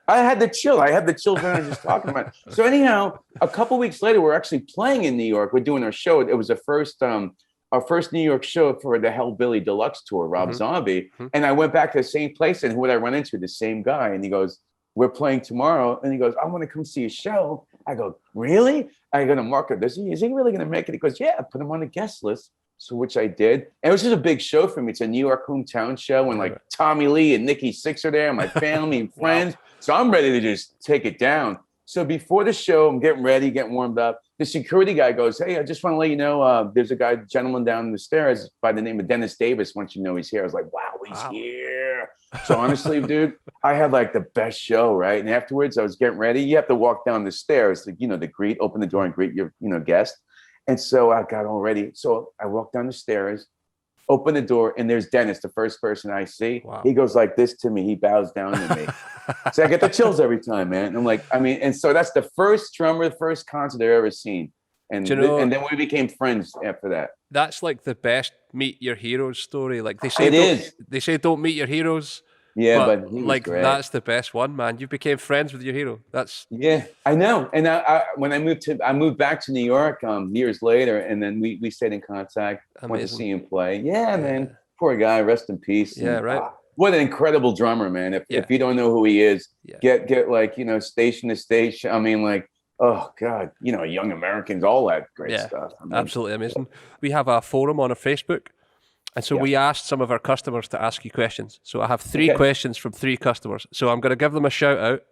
I had the chill. I had the chills when I was just talking about it. So anyhow, a couple weeks later, we're actually playing in New York. We're doing our show. It was our first New York show for the Hellbilly Deluxe tour, Rob Zombie. And I went back to the same place, and who would I run into? The same guy. And he goes, we're playing tomorrow. And he goes, I want to come see a show. I go, really? I go to Marco, is he really going to make it? He goes, yeah, put him on the guest list. So which I did. And it was just a big show for me. It's a New York hometown show. And like Tommy Lee and Nikki Sixx are there, and my family and friends. Wow. So I'm ready to just take it down. So before the show, I'm getting ready, getting warmed up. The security guy goes, hey, I just want to let you know, there's a gentleman down the stairs by the name of Dennis Davis. Once you know he's here. I was like, wow, he's here. So honestly, dude, I had like the best show, right? And afterwards, I was getting ready. You have to walk down the stairs to open the door and greet your, guest. And so I got all ready. So I walked down the stairs, open the door, and there's Dennis, the first person I see. Wow. He goes like this to me. He bows down to me. So I get the chills every time, man. And I'm like, and so that's the first drummer, the first concert I've ever seen. And and then we became friends after that. That's like the best meet your heroes story. Like they say, don't meet your heroes. Yeah, but like great. That's the best one, man. You became friends with your hero. Yeah, I know. And when I moved back to New York years later, and then we stayed in contact. Amazing. Went to see him play. Yeah, man. Poor guy. Rest in peace. Yeah, and, right. What an incredible drummer, man. If you don't know who he is, get like station to station. Oh God, Young Americans, all that great stuff. Absolutely amazing. We have a forum on our Facebook. And so we asked some of our customers to ask you questions. So I have 3 questions from 3 customers. So I'm going to give them a shout out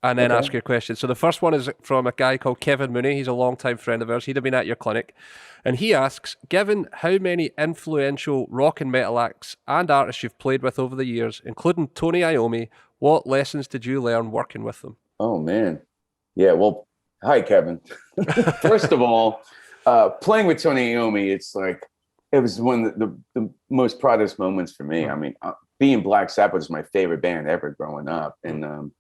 and then ask your question. So the first one is from a guy called Kevin Mooney. He's a longtime friend of ours. He'd have been at your clinic. And he asks, given how many influential rock and metal acts and artists you've played with over the years, including Tony Iommi, what lessons did you learn working with them? Oh, man. Yeah, well, hi, Kevin. First of all, playing with Tony Iommi, it's like, it was one of the most proudest moments for me. Being Black Sabbath was my favorite band ever growing up. And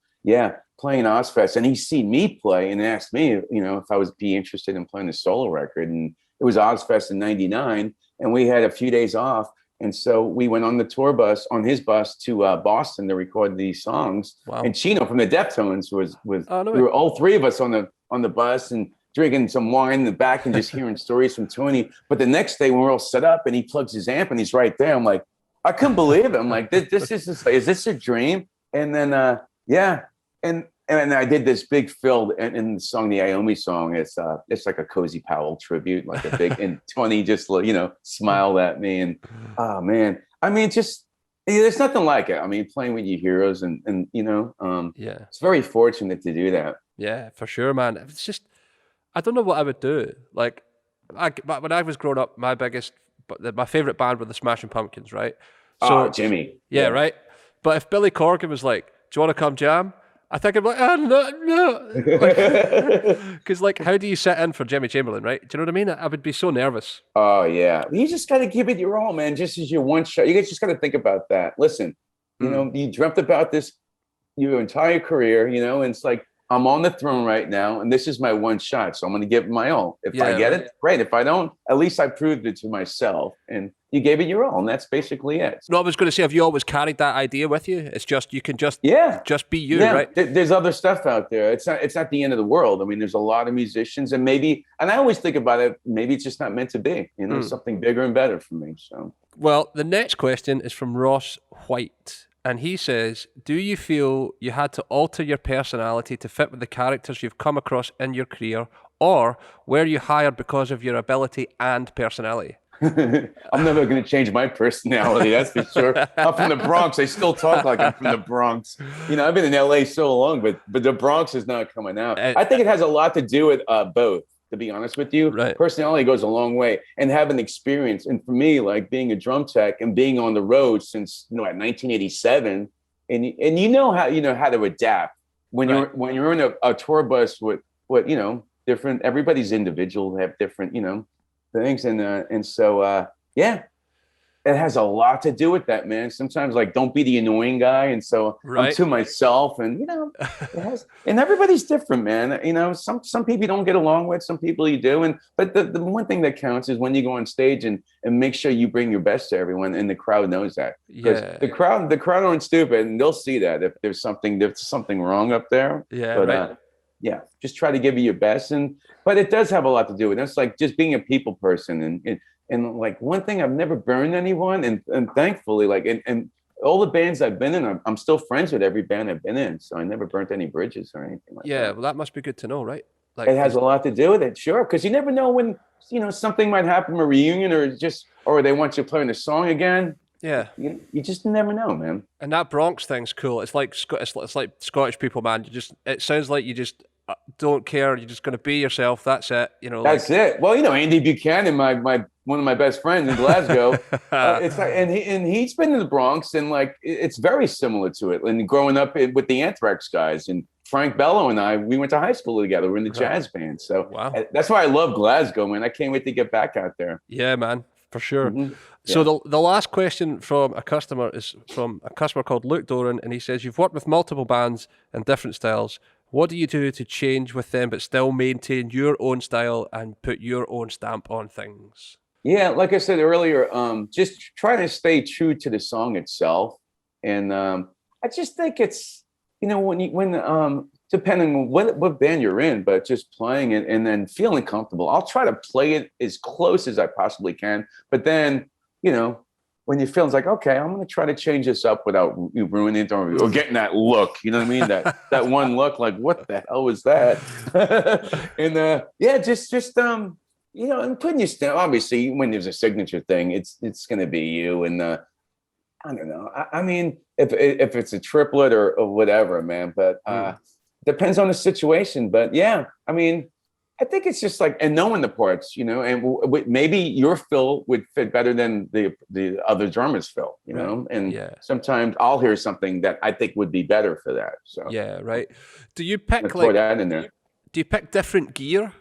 playing Ozfest. And he seen me play and asked me, if I would be interested in playing a solo record. And it was Ozfest in 99. And we had a few days off. And so we went on the tour bus, on his bus to Boston to record these songs. Wow. And Chino from the Deftones was we were all 3 of us on the bus and drinking some wine in the back and just hearing stories from Tony. But the next day when we're all set up and he plugs his amp and he's right there, I'm like, I couldn't believe it. I'm like, this is this a dream? And then, and I did this big fill in the song, the Iommi song. It's like a Cozy Powell tribute, like a big, and Tony just, smiled at me. And, oh man, there's nothing like it. Playing with your heroes and it's very fortunate to do that. Yeah, for sure, man. It's just, I don't know what I would do. Like, when I was growing up, my favorite band were the Smashing Pumpkins, right? So, Jimmy. Yeah, right. But if Billy Corgan was like, "Do you want to come jam?" I think I'm like, "Oh no," because how do you sit in for Jimmy Chamberlain, right? Do you know what I mean? I would be so nervous. Oh yeah, you just got to give it your all, man. Just as your one shot, you guys just got to think about that. Listen, you dreamt about this your entire career, you know, and it's like, I'm on the throne right now, and this is my one shot. So I'm going to give it my all. If I get it, great. If I don't, at least I proved it to myself. And you gave it your all, and that's basically it. No, I was going to say, have you always carried that idea with you? It's just, you can just be you, right? There's other stuff out there. It's not the end of the world. I mean, there's a lot of musicians, and I always think about it, maybe it's just not meant to be, you know, something bigger and better for me. So, well, the next question is from Ross White. And he says, do you feel you had to alter your personality to fit with the characters you've come across in your career, or were you hired because of your ability and personality? I'm never going to change my personality, that's for sure. I'm from the Bronx. I still talk like I'm from the Bronx. You know, I've been in LA so long, but the Bronx is not coming out. I think it has a lot to do with both. To be honest with you, personality goes a long way, and having experience. And for me, like being a drum tech and being on the road since 1987, and you know how to adapt when you're in a tour bus with different. Everybody's individual, they have different things, and so it has a lot to do with that, man. Sometimes, like, don't be the annoying guy, and so I'm to myself, and and everybody's different, man. You know, some people you don't get along with, some people you do, but the one thing that counts is when you go on stage and make sure you bring your best to everyone, and the crowd knows that. Because the crowd aren't stupid, and they'll see that if there's something wrong up there. Just try to give you your best, but it does have a lot to do with it. It's like just being a people person, and like one thing, I've never burned anyone, and thankfully, like, and all the bands I've been in, I'm still friends with every band I've been in, so I never burnt any bridges or anything like that. Yeah, well, that must be good to know, right? Like, it has a lot to do with it, sure, because you never know when something might happen, a reunion, or they want you playing a song again. Yeah, you just never know, man. And that Bronx thing's cool. It's like Scottish people, man. It sounds like you just don't care. You're just going to be yourself. That's it. That's it. Well, Andy Buchanan, my one of my best friends in Glasgow, it's like, and he's been in the Bronx, and like it's very similar to it. And growing up with the Anthrax guys, and Frank Bello and we went to high school together. We're in the jazz band, so that's why I love Glasgow, man. I can't wait to get back out there. Yeah, man, for sure. Mm-hmm. So the last question from a customer is from a customer called Luke Doran, and he says, you've worked with multiple bands and different styles. What do you do to change with them but still maintain your own style and put your own stamp on things? Yeah, like I said earlier, just try to stay true to the song itself. And I just think it's, when depending on what band you're in, but just playing it and then feeling comfortable. I'll try to play it as close as I possibly can. But then, when you feel it's like, okay, I'm going to try to change this up without ruining it or getting that look, you know what I mean? That one look, like, what the hell was that? And just and putting your stamp. Obviously, when there's a signature thing, it's going to be you. And I don't know. I mean, if it's a triplet or whatever, man. But depends on the situation. But yeah, I mean, I think it's just like, and knowing the parts, and maybe your fill would fit better than the other drummer's fill, and sometimes I'll hear something that I think would be better for that. So yeah, right. Do you pick throw that in there? Do you pick different gear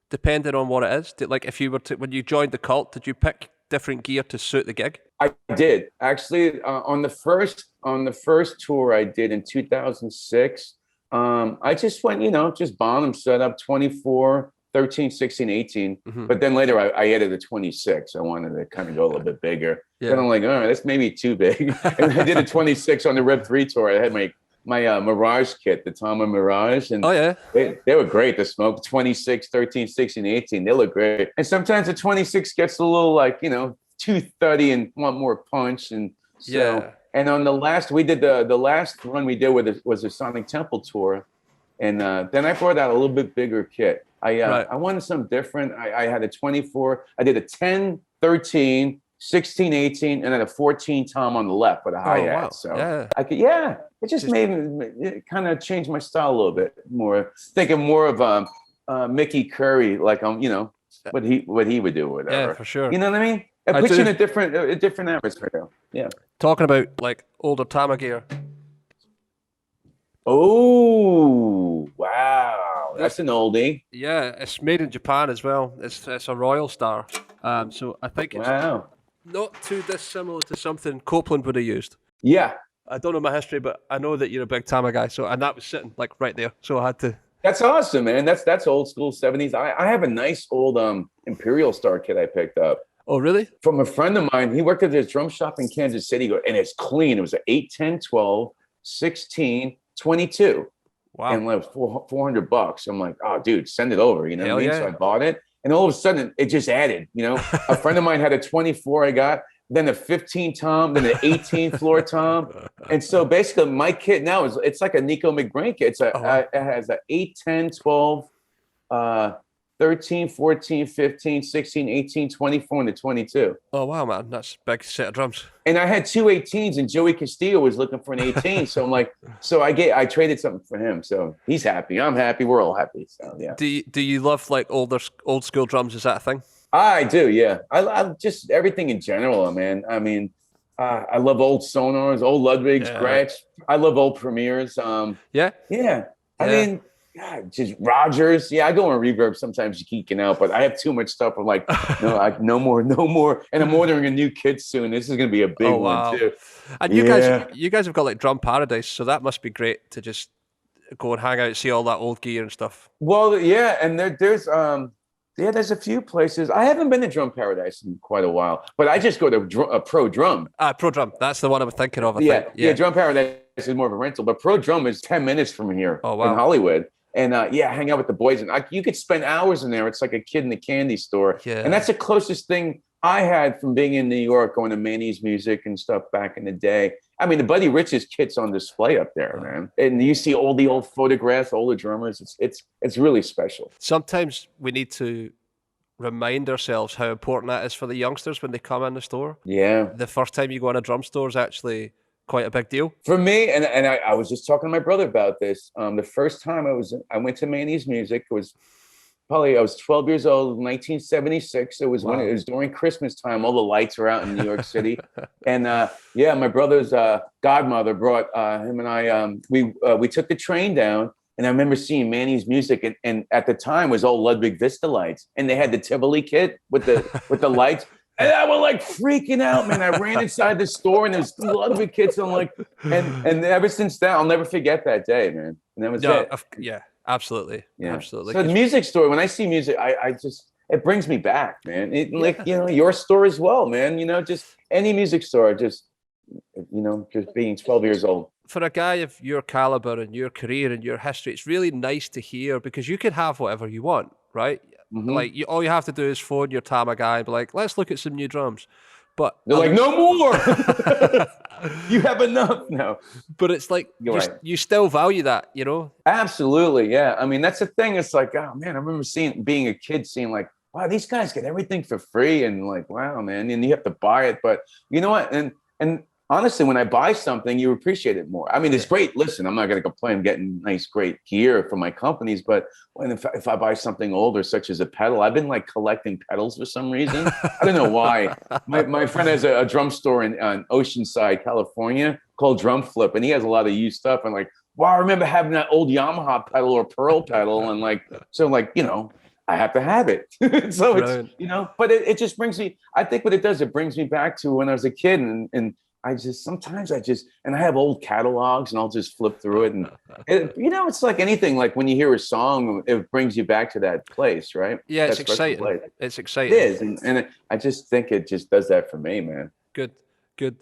depending on what it is? If you were when you joined the Cult, did you pick different gear to suit the gig? I did actually on the first tour I did in 2006. I just went, just Bonham set up 24, 13, 16, 18. Mm-hmm. But then later I added a 26. I wanted to kind of go a little bit bigger. Yeah. Then I'm like, all right, that's maybe too big. And I did a 26 on the Rev 3 tour. I had my Mirage kit, the Tama Mirage. And they were great. The Smoke 26, 13, 16, 18. They look great. And sometimes the 26 gets a little like, too thuddy and want more punch. And so... And on the last, we did the last run we did was a Sonic Temple tour, and then I brought out a little bit bigger kit. I wanted something different. I had a 24. I did a 10, 13, 16, 18, and then a 14 tom on the left with a hi-hat. Wow. So I could, it just it kind of changed my style a little bit more. Thinking more of Mickey Curry, like what he would do, or whatever. Yeah, for sure. You know what I mean? It puts you in a different atmosphere. Yeah. Talking about like older Tama gear. Oh, wow. That's an oldie. Yeah, it's made in Japan as well. It's a Royal Star. So I think it's not too dissimilar to something Copeland would have used. Yeah. I don't know my history, but I know that you're a big Tama guy. So, and that was sitting like right there. So I had to. That's awesome, man. That's old school 70s. I have a nice old Imperial Star kit I picked up. Oh, really? From a friend of mine. He worked at this drum shop in Kansas City, and it's clean. It was an 8, 10, 12, 16, 22. Wow. And like $400. I'm like, oh, dude, send it over. You know what I mean? Yeah. So I bought it. And all of a sudden, it just added. You know, a friend of mine had a 24 I got, then a 15 tom, then an 18 floor tom. And so basically my kit now it's like a Nico McBrain kit. It has a 8, 10, 12, 13, 14, 15, 16, 18, 24, and a 22. Oh, wow, man. That's a big set of drums. And I had 2 18s, and Joey Castillo was looking for an 18. So I'm like, I traded something for him. So he's happy. I'm happy. We're all happy. So yeah. Do you love like old school drums? Is that a thing? I do, yeah. I just everything in general, man. I mean, I love old Sonars, old Ludwigs, Gretsch. I love old Premiers. Yeah. I mean, God, just Rogers. Yeah, I go on Reverb sometimes, geeking out, but I have too much stuff. I'm like, no more. And I'm ordering a new kit soon. This is gonna be a big one too. And you guys have got like Drum Paradise, so that must be great to just go and hang out, see all that old gear and stuff. Well, yeah, and there's a few places. I haven't been to Drum Paradise in quite a while, but I just go to Pro Drum. Pro Drum. That's the one I was thinking of. I think. Yeah. Drum Paradise is more of a rental, but Pro Drum is 10 minutes from here in Hollywood. And hang out with the boys. And you could spend hours in there. It's like a kid in a candy store. Yeah. And that's the closest thing I had from being in New York, going to Manny's Music and stuff back in the day. I mean, the Buddy Rich's kit's on display up there, man. And you see all the old photographs, all the drummers. It's really special. Sometimes we need to remind ourselves how important that is for the youngsters when they come in the store. Yeah. The first time you go in a drum store is actually quite a big deal. For me, and I was just talking to my brother about this. The first time I went to Manny's Music, I was 12 years old, 1976. It was when it was during Christmas time. All the lights were out in New York City. And my brother's godmother brought him and I, we took the train down. And I remember seeing Manny's Music, and at the time was all Ludwig Vista lights, and they had the Tivoli kit with the lights, and I was like freaking out, man. I ran inside the store, and there's Ludwig kits. And I'm like, and ever since then, I'll never forget that day, man. And that was it. Yeah, absolutely, absolutely. So the music store, when I see music, I just it brings me back, man. Your store as well, man. Just any music store, just being 12 years old. For a guy of your caliber and your career and your history, it's really nice to hear because you can have whatever you want, right? Mm-hmm. Like all you have to do is phone your Tama guy and be like, let's look at some new drums. But they're like, no more. You have enough now. But it's like you still value that, Absolutely, yeah. I mean, that's the thing. It's like, oh man, I remember being a kid, seeing like, wow, these guys get everything for free, and like, wow, man, and you have to buy it. But you know what? And honestly, when I buy something, you appreciate it more. I mean, it's great. Listen, I'm not going to complain getting nice, great gear from my companies, but if I buy something older, such as a pedal, I've been like collecting pedals for some reason. I don't know why. My friend has a drum store in Oceanside, California, called Drum Flip, and he has a lot of used stuff. And like, wow, I remember having that old Yamaha pedal or Pearl pedal, and I have to have it. So it's, but it just brings me, I think what it does, it brings me back to when I was a kid, and sometimes I have old catalogs, and I'll just flip through it. And it's like anything, like when you hear a song, it brings you back to that place, right? Yeah, it's exciting. It's exciting. It is. And I just think it just does that for me, man. Good.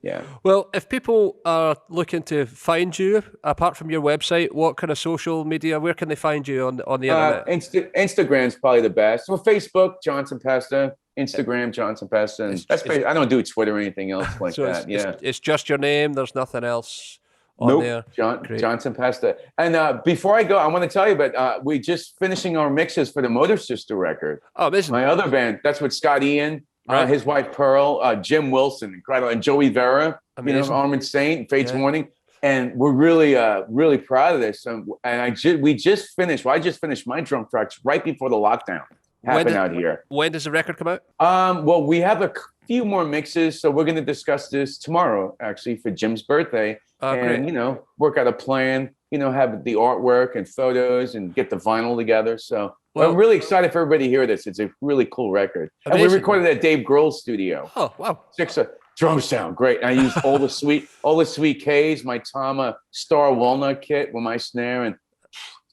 Yeah. Well, if people are looking to find you, apart from your website, what kind of social media, where can they find you on the internet? Instagram's probably the best. Well, Facebook, John Tempesta. Instagram, John Tempesta. I don't do Twitter or anything else like that. It's just your name. There's nothing else on there. John Tempesta. And before I go, I want to tell you about we just finishing our mixes for the Motor Sister record. Oh, amazing. My other band. That's with Scott Ian, his wife Pearl, Jim Wilson, incredible, and Joey Vera. Amazing. Armored Saint, Fates Warning. And we're really, really proud of this. I just finished my drum tracks right before the lockdown happened out here. When does the record come out? Well, we have a few more mixes, so we're going to discuss this tomorrow, actually, for Jim's birthday. And, great. Work out a plan, have the artwork and photos and get the vinyl together. So I'm really excited for everybody to hear this. It's a really cool record. Amazing. And we recorded at Dave Grohl's studio. Oh, wow. Drum sound great. And I used all the sweet Ks, my Tama Star Walnut kit with my snare, and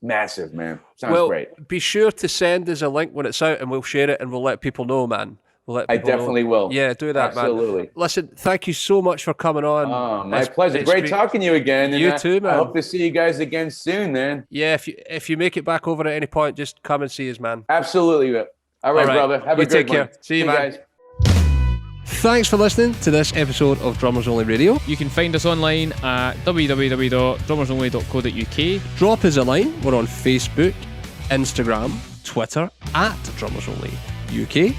massive, man. Sounds great. Be sure to send us a link when it's out, and we'll share it, and we'll let people know, man. I definitely will. Yeah, do that, Absolutely. man. Listen, thank you so much for coming on. Oh, my pleasure. Great talking to you again. You too, man. I hope to see you guys again soon, man. Yeah, if you make it back over at any point, just come and see us, man. Absolutely. All right, brother. Have a good one. Take care. See you, man. Guys. Thanks for listening to this episode of Drummers Only Radio. You can find us online at www.drummersonly.co.uk. Drop us a line. We're on Facebook, Instagram, Twitter at Drummers Only UK.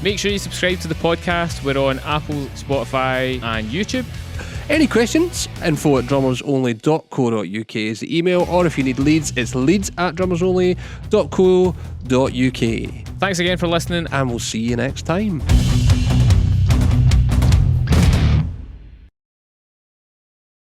Make sure you subscribe to the podcast. We're on Apple, Spotify and YouTube. Any questions? info@drummersonly.co.uk is the email, or if you need leads, it's leads@drummersonly.co.uk. Thanks again for listening, and we'll see you next time.